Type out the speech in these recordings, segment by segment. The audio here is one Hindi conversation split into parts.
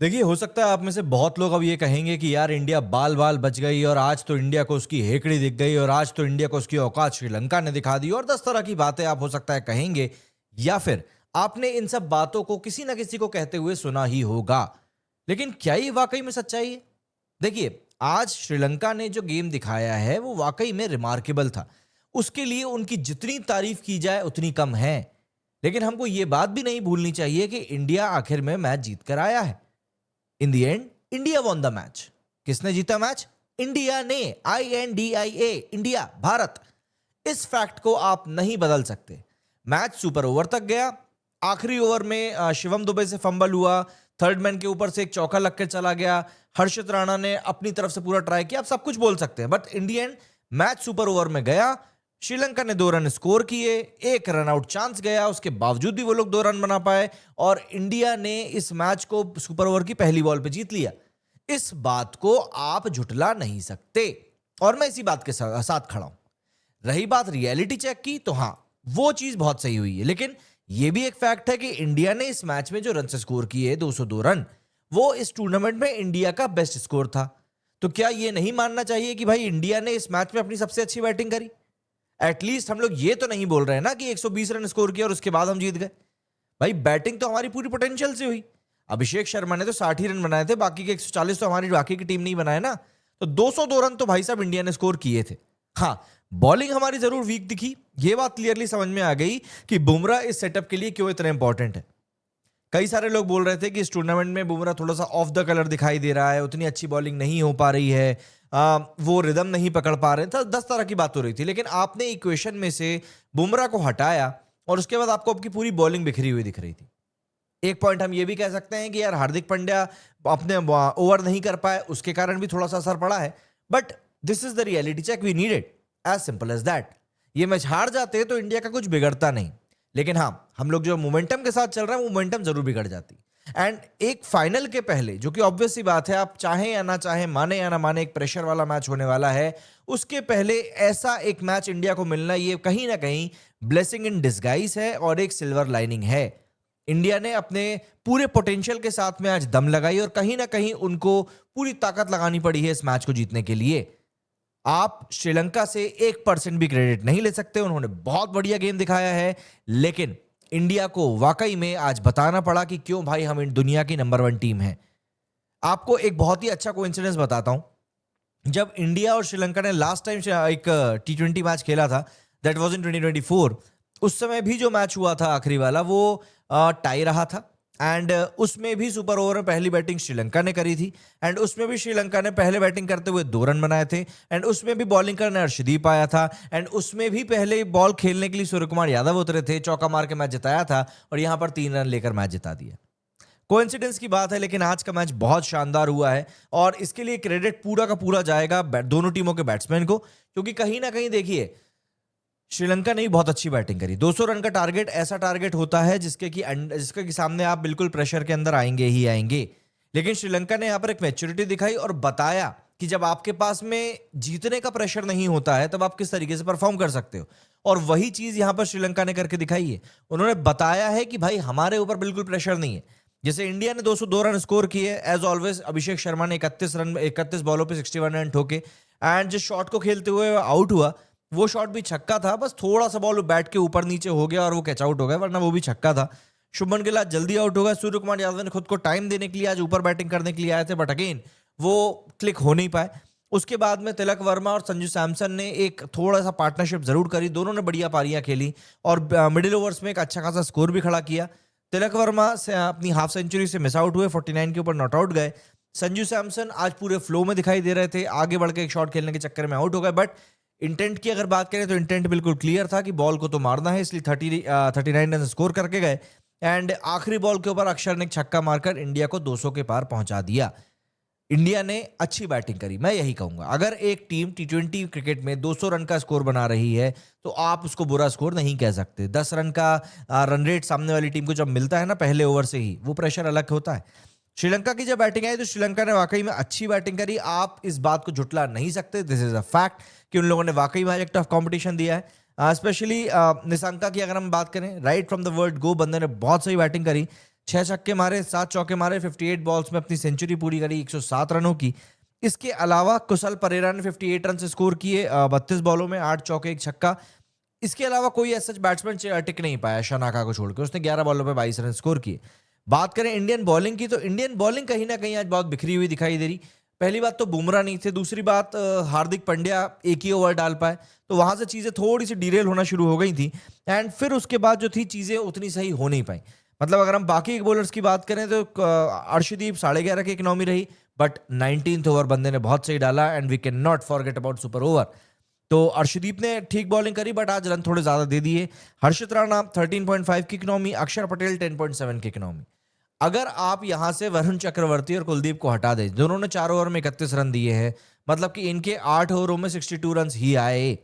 देखिए, हो सकता है आप में से बहुत लोग अब ये कहेंगे कि यार इंडिया बाल बाल बच गई और आज तो इंडिया को उसकी हेकड़ी दिख गई और आज तो इंडिया को उसकी औकात श्रीलंका ने दिखा दी और 10 तरह की बातें आप हो सकता है कहेंगे, या फिर आपने इन सब बातों को किसी ना किसी को कहते हुए सुना ही होगा। लेकिन क्या ये वाकई में सच्चाई है? देखिए, आज श्रीलंका ने जो गेम दिखाया है वो वाकई में रिमार्केबल था। उसके लिए उनकी जितनी तारीफ की जाए उतनी कम है। लेकिन हमको ये बात भी नहीं भूलनी चाहिए कि इंडिया आखिर में मैच जीत कर आया है। In the end India won the match. किसने जीता मैच? इंडिया ने। INDIA, India, Bharat. इस फैक्ट को आप नहीं बदल सकते। मैच सुपर ओवर तक गया। आखिरी ओवर में शिवम दुबे से फंबल हुआ, थर्ड मैन के ऊपर से एक चौका लग कर चला गया, हर्षित राणा ने अपनी तरफ से पूरा ट्राई किया, आप सब कुछ बोल सकते हैं, but in the and match super over में गया। श्रीलंका ने 2 रन स्कोर किए, 1 रन आउट चांस गया, उसके बावजूद भी वो लोग 2 रन बना पाए और इंडिया ने इस मैच को सुपर ओवर की पहली बॉल पे जीत लिया। इस बात को आप झुटला नहीं सकते और मैं इसी बात के साथ खड़ा हूं। रही बात रियलिटी चेक की, तो हां, वो चीज बहुत सही हुई है, लेकिन यह भी एक फैक्ट है कि इंडिया ने इस मैच में जो रन स्कोर किए 202 रन, वो इस टूर्नामेंट में इंडिया का बेस्ट स्कोर था। तो क्या यह नहीं मानना चाहिए कि भाई इंडिया ने इस मैच में अपनी सबसे अच्छी बैटिंग करी? एटलीस्ट हम लोग ये तो नहीं बोल रहे हैं ना कि 120 रन स्कोर किया और उसके बाद हम जीत गए। भाई बैटिंग तो हमारी पूरी पोटेंशियल से हुई। अभिषेक शर्मा ने तो 60 ही रन बनाए थे, बाकी के 140 तो हमारी बाकी की टीम नहीं बनाए ना। तो 202 रन तो भाई साहब इंडिया ने स्कोर किए थे। हाँ, बॉलिंग हमारी जरूर वीक दिखी, ये बात क्लियरली समझ में आ गई कि बुमराह इस सेटअप के लिए क्यों इतना इंपॉर्टेंट है। कई सारे लोग बोल रहे थे कि इस टूर्नामेंट में बुमराह थोड़ा सा ऑफ द कलर दिखाई दे रहा है, उतनी अच्छी बॉलिंग नहीं हो पा रही है, वो रिदम नहीं पकड़ पा रहे थे, 10 तरह की बात हो रही थी। लेकिन आपने इक्वेशन में से बुमराह को हटाया और उसके बाद आपको आपकी पूरी बॉलिंग बिखरी हुई दिख रही थी। एक पॉइंट हम ये भी कह सकते हैं कि यार हार्दिक पांड्या अपने ओवर नहीं कर पाए, उसके कारण भी थोड़ा सा असर पड़ा है, but this is the reality check we needed, as simple as that. ये मैच हार जाते तो इंडिया का कुछ बिगड़ता नहीं, लेकिन हाँ, हम लोग जो मोमेंटम के साथ चल रहे हैं वो मोमेंटम जरूर बिगड़ जाती। एंड एक फाइनल के पहले, जो कि ऑब्वियस सी बात है, आप चाहें या ना चाहें, माने या ना माने, एक प्रेशर वाला मैच होने वाला है, उसके पहले ऐसा एक मैच इंडिया को मिलना ये कहीं ना कहीं ब्लेसिंग इन डिस्गाइज है और एक सिल्वर लाइनिंग है। इंडिया ने अपने पूरे पोटेंशियल के साथ में आज दम लगाई और कहीं ना कहीं उनको पूरी ताकत लगानी पड़ी है इस मैच को जीतने के लिए। आप श्रीलंका से 1% भी क्रेडिट नहीं ले सकते, उन्होंने बहुत बढ़िया गेम दिखाया है, लेकिन इंडिया को वाकई में आज बताना पड़ा कि क्यों भाई हम दुनिया की नंबर 1 टीम है। आपको एक बहुत ही अच्छा कोइंसिडेंस बताता हूं। जब इंडिया और श्रीलंका ने लास्ट टाइम एक T20 मैच खेला था, दैट वाज इन 2024, उस समय भी जो मैच हुआ था आखिरी वाला, वो टाई रहा था। एंड उसमें भी सुपर ओवर में पहली बैटिंग श्रीलंका ने करी थी एंड उसमें भी श्रीलंका ने पहले बैटिंग करते हुए 2 रन बनाए थे एंड उसमें भी बॉलिंग करने अर्शदीप आया था एंड उसमें भी पहले बॉल खेलने के लिए सूर्य कुमार यादव उतरे थे, चौका मार के मैच जिताया था और यहां पर 3 रन लेकर मैच जिता दिया। कोइंसिडेंस की बात है, लेकिन आज का मैच बहुत शानदार हुआ है और इसके लिए क्रेडिट पूरा का पूरा जाएगा दोनों टीमों के बैट्समैन को, क्योंकि कहीं ना कहीं देखिए, श्रीलंका ने भी बहुत अच्छी बैटिंग करी। 200 रन का टारगेट ऐसा टारगेट होता है जिसके कि सामने आप बिल्कुल प्रेशर के अंदर आएंगे ही आएंगे, लेकिन श्रीलंका ने यहां पर एक मैच्योरिटी दिखाई और बताया कि जब आपके पास में जीतने का प्रेशर नहीं होता है तब आप किस तरीके से परफॉर्म कर सकते हो, और वही चीज यहां पर श्रीलंका ने करके दिखाई है। उन्होंने बताया है कि भाई हमारे ऊपर बिल्कुल प्रेशर नहीं है। जैसे इंडिया ने 202 रन स्कोर किए, एज ऑलवेज अभिषेक शर्मा ने 31 बॉलों पे 61 रन ठोके एंड जिस शॉट को खेलते हुए आउट हुआ वो शॉट भी छक्का था, बस थोड़ा सा बॉल बैट के ऊपर नीचे हो गया और वो कैच आउट हो गया, वरना वो भी छक्का था। शुभमन गिल आज जल्दी आउट हो गया। सूर्य कुमार यादव ने खुद को टाइम देने के लिए आज ऊपर बैटिंग करने के लिए आए थे, बट अगेन वो क्लिक हो नहीं पाए। उसके बाद में तिलक वर्मा और संजू सैमसन ने एक थोड़ा सा पार्टनरशिप जरूर करी, दोनों ने बढ़िया पारियां खेली और मिडिल ओवर्स में एक अच्छा खासा स्कोर भी खड़ा किया। तिलक वर्मा से अपनी हाफ सेंचुरी से मिस आउट हुए, 49 के ऊपर नॉट आउट गए। संजू सैमसन आज पूरे फ्लो में दिखाई दे रहे थे, आगे बढ़ के एक शॉट खेलने के चक्कर में आउट हो गए, बट इंटेंट की अगर बात करें तो इंटेंट बिल्कुल क्लियर था कि बॉल को तो मारना है, इसलिए 39 रन स्कोर करके गए एंड आखिरी बॉल के ऊपर अक्षर ने एक छक्का मारकर इंडिया को 200 के पार पहुंचा दिया। इंडिया ने अच्छी बैटिंग करी, मैं यही कहूंगा। अगर एक टीम T20 क्रिकेट में 200 रन का स्कोर बना रही है तो आप उसको बुरा स्कोर नहीं कह सकते। 10 रन का रन रेट सामने वाली टीम को जब मिलता है ना पहले ओवर से ही, वो प्रेशर अलग होता है। श्रीलंका की जब बैटिंग आई तो श्रीलंका ने वाकई में अच्छी बैटिंग करी, आप इस बात को झुटला नहीं सकते, दिस इज अ फैक्ट कि उन लोगों ने वाकई में एक टफ कंपटीशन दिया है। स्पेशली निशंका की अगर हम बात करें, right from the word go बंदे ने बहुत सही बैटिंग करी। 6 छक्के मारे, 7 चौके मारे, 58 बॉल्स में अपनी सेंचुरी पूरी करी 107 रनों की। इसके अलावा कुशल परेरा ने 58 रन स्कोर किए 32 बॉलों में, 8 चौके 1 छक्का। इसके अलावा कोई ऐसा बैट्समैन टिक नहीं पाया शनाका को छोड़कर, उसने 11 बॉलों पे 22 रन स्कोर किए। बात करें इंडियन बॉलिंग की, तो इंडियन बॉलिंग कहीं ना कहीं आज बहुत बिखरी हुई दिखाई दे रही। पहली बात तो बुमराह नहीं थे, दूसरी बात हार्दिक पांड्या एक ही ओवर डाल पाए, तो वहां से चीजें थोड़ी सी डिरेल होना शुरू हो गई थी। एंड फिर उसके बाद जो थी चीजें उतनी सही हो नहीं पाई। मतलब अगर हम बाकी बॉलर्स की बात करें तो अर्शदीप 11.5 की इकनॉमी रही, बट 19th ओवर बंदे ने बहुत सही डाला and we can not forget about super over. तो अर्शदीप ने ठीक बॉलिंग करी, बट आज रन थोड़े ज्यादा दे दिए। हर्षित राणा 13.5 की इकनॉमी, अक्षर पटेल 10.7 की इकनॉमी। अगर आप यहां से वरुण चक्रवर्ती और कुलदीप को हटा दें, दोनों ने 4 ओवर में 31 रन दिए हैं, मतलब कि इनके 8 ओवरों में 62 रन ही आए।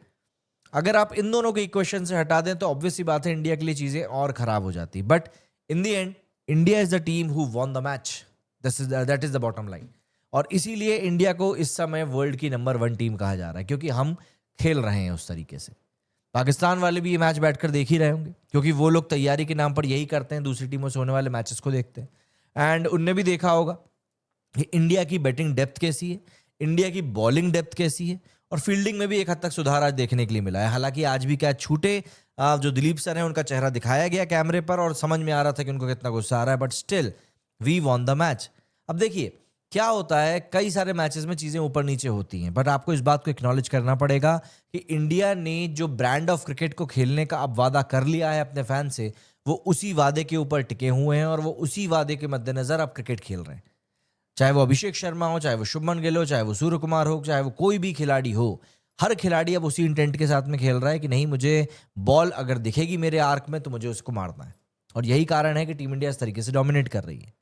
अगर आप इन दोनों को इक्वेशन से हटा दें तो ऑब्वियस सी बात है इंडिया के लिए चीजें और खराब हो जाती। But in the end India is the team who won the match, that is the bottom line. और इसीलिए इंडिया को इस समय वर्ल्ड की नंबर 1 टीम कहा जा रहा है, क्योंकि हम खेल रहे हैं उस तरीके से। पाकिस्तान वाले भी ये मैच बैठकर देख ही रहे होंगे, क्योंकि वो लोग तैयारी के नाम पर यही करते हैं, दूसरी टीमों से होने वाले मैचेस को देखते हैं। एंड उनने भी देखा होगा कि इंडिया की बैटिंग डेप्थ कैसी है, इंडिया की बॉलिंग डेप्थ कैसी है, और फील्डिंग में भी एक हद तक सुधार आज देखने के लिए मिला है। हालांकि आज भी क्या छूटे जो दिलीप सर हैं उनका चेहरा दिखाया गया कैमरे पर और समझ में आ रहा था कि उनको कितना गुस्सा आ रहा है, but still we won the match. अब देखिए क्या होता है, कई सारे मैचेस में चीजें ऊपर नीचे होती हैं, बट आपको इस बात को एक्नॉलेज करना पड़ेगा कि इंडिया ने जो ब्रांड ऑफ क्रिकेट को खेलने का अब वादा कर लिया है अपने फैन से, वो उसी वादे के ऊपर टिके हुए हैं और वो उसी वादे के मद्देनजर अब क्रिकेट खेल रहे हैं। चाहे वो अभिषेक शर्मा हो, चाहे वो शुभमन गिल हो, चाहे वो सूर्य कुमार हो, चाहे वो कोई भी खिलाड़ी हो, हर खिलाड़ी अब उसी इंटेंट के साथ में खेल रहा है कि नहीं, मुझे बॉल अगर दिखेगी मेरे आर्क में तो मुझे उसको मारना है। और यही कारण है कि टीम इंडिया इस तरीके से डोमिनेट कर रही है।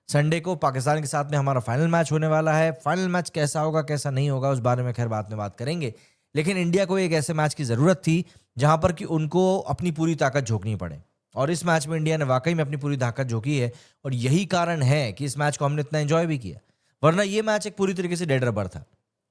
संडे को पाकिस्तान के साथ में हमारा फाइनल मैच होने वाला है। फाइनल मैच कैसा होगा कैसा नहीं होगा उस बारे में खैर बाद में बात करेंगे, लेकिन इंडिया को एक ऐसे मैच की जरूरत थी जहां पर कि उनको अपनी पूरी ताकत झोंकनी पड़े, और इस मैच में इंडिया ने वाकई में अपनी पूरी ताकत झोंकी है। और यही कारण है कि इस मैच को हमने इतना एंजॉय भी किया, वरना ये मैच एक पूरी तरीके से डेड रबर था।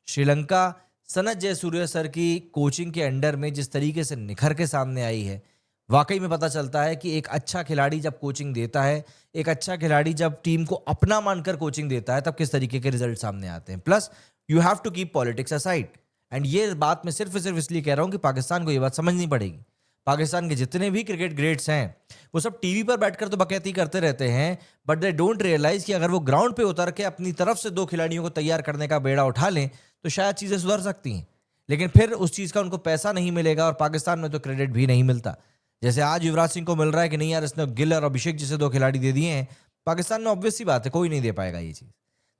श्रीलंका सनत जयसूर्य सर की कोचिंग के अंडर में जिस तरीके से निखर के सामने आई है, वाकई में पता चलता है कि एक अच्छा खिलाड़ी जब कोचिंग देता है, एक अच्छा खिलाड़ी जब टीम को अपना मानकर कोचिंग देता है, तब किस तरीके के रिजल्ट सामने आते हैं। Plus you have to keep politics aside, and ये बात मैं सिर्फ इसलिए कह रहा हूं कि पाकिस्तान को ये बात समझनी पड़ेगी। पाकिस्तान के जितने भी क्रिकेट ग्रेट्स हैं वो सब टीवी पर बैठकर तो बकैती करते रहते हैं, बट दे डोंट रियलाइज कि अगर वो ग्राउंड पे उतर के अपनी तरफ से 2 खिलाड़ियों को तैयार करने का बेड़ा उठा लें तो शायद चीजें सुधर सकती हैं। लेकिन फिर उस चीज का उनको पैसा नहीं मिलेगा, और पाकिस्तान में तो क्रेडिट भी नहीं मिलता। जैसे आज युवराज सिंह को मिल रहा है कि नहीं यार, इसने गिल और अभिषेक जैसे 2 खिलाड़ी दे दिए हैं, पाकिस्तान में ऑब्वियस सी बात है कोई नहीं दे पाएगा ये चीज।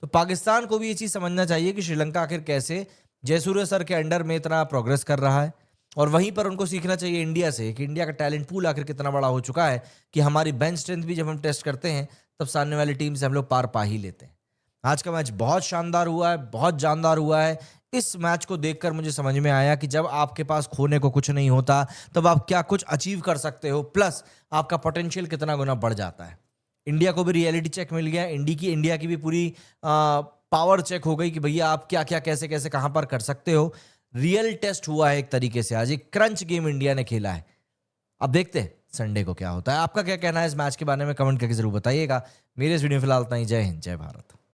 तो पाकिस्तान को भी ये चीज समझना चाहिए कि श्रीलंका आखिर कैसे जयसूर्य सर के अंडर में इतना प्रोग्रेस कर रहा है, और वहीं पर उनको सीखना चाहिए इंडिया से कि इंडिया का टैलेंट पूल आखिर कितना बड़ा हो चुका है कि हमारी बेंच स्ट्रेंथ भी जब हम टेस्ट करते हैं तब सामने वाली टीम से हम लोग पार पा ही लेते हैं। आज का मैच बहुत शानदार हुआ है, बहुत जानदार हुआ है। इस मैच को देखकर मुझे समझ में आया कि जब आपके पास खोने को कुछ नहीं होता तब आप क्या कुछ अचीव कर सकते हो, प्लस आपका पोटेंशियल कितना गुना बढ़ जाता है। इंडिया को भी रियलिटी चेक मिल गया, इंडिया की भी पूरी पावर चेक हो गई कि भैया आप क्या क्या कैसे कैसे कहां पर कर सकते हो। रियल टेस्ट हुआ है एक तरीके से, आज एक क्रंच गेम इंडिया ने खेला है। अब देखते हैं संडे को क्या होता है। आपका क्या कहना है इस मैच के बारे में कमेंट करके जरूर बताइएगा। मेरे इस वीडियो में फिलहाल इतना ही। जय हिंद, जय भारत।